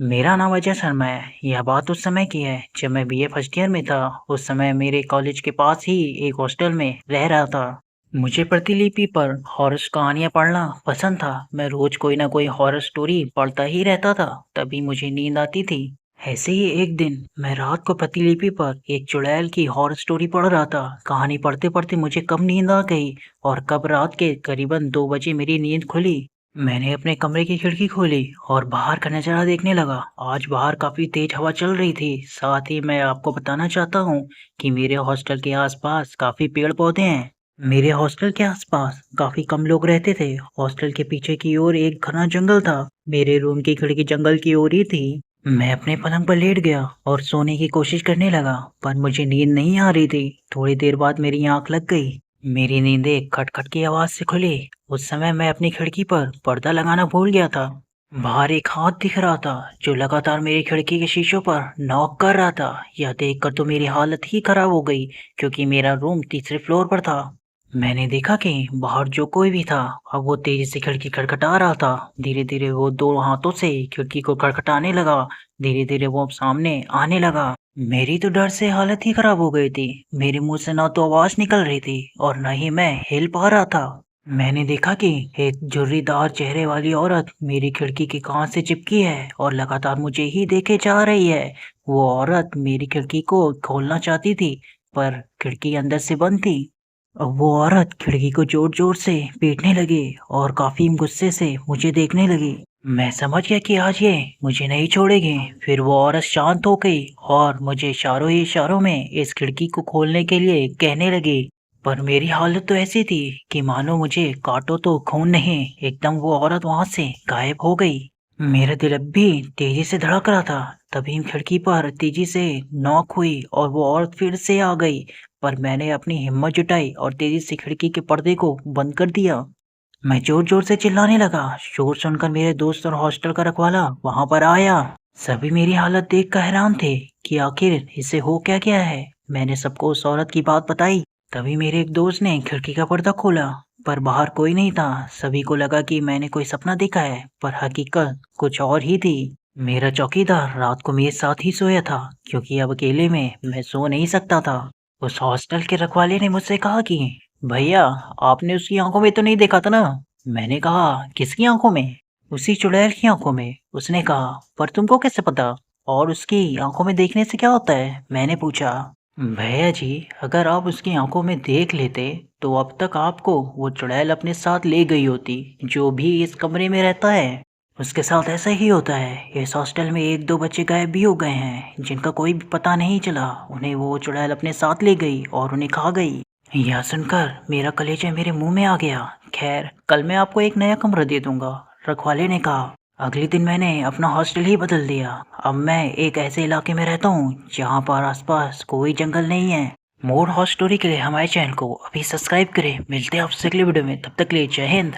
मेरा नाम अजय शर्मा है। यह बात उस समय की है जब मैं बीए फर्स्ट ईयर में था। उस समय मेरे कॉलेज के पास ही एक हॉस्टल में रह रहा था। मुझे प्रतिलिपि पर हॉरर कहानियाँ पढ़ना पसंद था। मैं रोज कोई ना कोई हॉरर स्टोरी पढ़ता ही रहता था, तभी मुझे नींद आती थी। ऐसे ही एक दिन मैं रात को प्रतिलिपि पर एक चुड़ैल की हॉरर स्टोरी पढ़ रहा था। कहानी पढ़ते पढ़ते मुझे कब नींद आ गई और कब रात के करीबन 2 बजे मेरी नींद खुली। मैंने अपने कमरे की खिड़की खोली और बाहर का नज़ारा देखने लगा। आज बाहर काफ़ी तेज हवा चल रही थी। साथ ही मैं आपको बताना चाहता हूँ कि मेरे हॉस्टल के आसपास काफ़ी पेड़-पौधे हैं। मेरे हॉस्टल के आसपास काफ़ी कम लोग रहते थे। हॉस्टल के पीछे की ओर एक घना जंगल था। मेरे रूम की खिड़की जंगल की ओर ही थी। मैं अपने पलंग पर लेट गया और सोने की कोशिश करने लगा, पर मुझे नींद नहीं आ रही थी। थोड़ी देर बाद मेरी आँख लग गई। मेरी नींद एक खटखट की आवाज़ से खुली। उस समय मैं अपनी खिड़की पर पर्दा लगाना भूल गया था। बाहर एक हाथ दिख रहा था जो लगातार मेरी खिड़की के शीशों पर नॉक कर रहा था। यह देखकर तो मेरी हालत ही खराब हो गई, क्योंकि मेरा रूम तीसरे फ्लोर पर था। मैंने देखा कि बाहर जो कोई भी था, अब वो तेजी से खिड़की खटखटा रहा था। धीरे धीरे वो दो हाथों से खिड़की को खटखटाने लगा। धीरे धीरे वो सामने आने लगा। मेरी तो डर से हालत ही खराब हो गई थी। मेरे मुंह से ना तो आवाज निकल रही थी और न ही मैं हिल पा रहा था। मैंने देखा कि एक झुर्रीदार चेहरे वाली औरत मेरी खिड़की के कांच से चिपकी है और लगातार मुझे ही देखे जा रही है। वो औरत मेरी खिड़की को खोलना चाहती थी, पर खिड़की अंदर से बंद थी। अब वो औरत खिड़की को जोर-जोर से पीटने लगी और काफ़ी गुस्से से मुझे देखने लगी। मैं समझ गया कि आज ये मुझे नहीं छोड़ेगी। फिर वो औरत शांत हो गई और मुझे इशारों ही इशारों में इस खिड़की को खोलने के लिए कहने लगी। पर मेरी हालत तो ऐसी थी कि मानो मुझे काटो तो खून नहीं। एकदम वो औरत वहाँ से गायब हो गई। मेरा दिल अब भी तेजी से धड़क रहा था। तभी खिड़की पर तेजी से नॉक हुई और वो औरत फिर से आ गई। पर मैंने अपनी हिम्मत जुटाई और तेजी से खिड़की के पर्दे को बंद कर दिया। मैं जोर-जोर से चिल्लाने लगा। शोर सुनकर मेरे दोस्त और हॉस्टल का रखवाला वहां पर आया। सभी मेरी हालत देखकर हैरान थे कि आखिर इसे हो क्या गया है। मैंने सबको उस औरत की बात बताई। तभी मेरे एक दोस्त ने खिड़की का पर्दा खोला, पर बाहर कोई नहीं था। सभी को लगा कि मैंने कोई सपना देखा है, पर हकीकत कुछ और ही थी। मेरा चौकीदार रात को मेरे साथ ही सोया था, क्योंकि अब अकेले में मैं सो नहीं सकता था। उस हॉस्टल के रखवाले ने मुझसे कहा कि भैया, आपने उसकी आंखों में तो नहीं देखा था ना? मैंने कहा, किसकी आंखों में? उसी चुड़ैल की आंखों में। उसने कहा, पर तुमको कैसे पता? और उसकी आंखों में देखने से क्या होता है? मैंने पूछा। भैया जी, अगर आप उसकी आंखों में देख लेते तो अब तक आपको वो चुड़ैल अपने साथ ले गई होती। जो भी इस कमरे में रहता है उसके साथ ऐसा ही होता है। इस हॉस्टल में एक दो बच्चे गायब भी हो गए हैं जिनका कोई भी पता नहीं चला। उन्हें वो चुड़ैल अपने साथ ले गई और उन्हें खा गई। यह सुनकर मेरा कलेजा मेरे मुंह में आ गया। खैर, कल मैं आपको एक नया कमरा दे दूंगा, रखवाले ने कहा। अगले दिन मैंने अपना हॉस्टल ही बदल दिया। अब मैं एक ऐसे इलाके में रहता हूँ जहाँ पर आसपास कोई जंगल नहीं है। मोर हॉट स्टोरी के लिए हमारे चैनल को अभी सब्सक्राइब करें। मिलते हैं आपसे अगले वीडियो में, तब तक के लिए जय हिंद।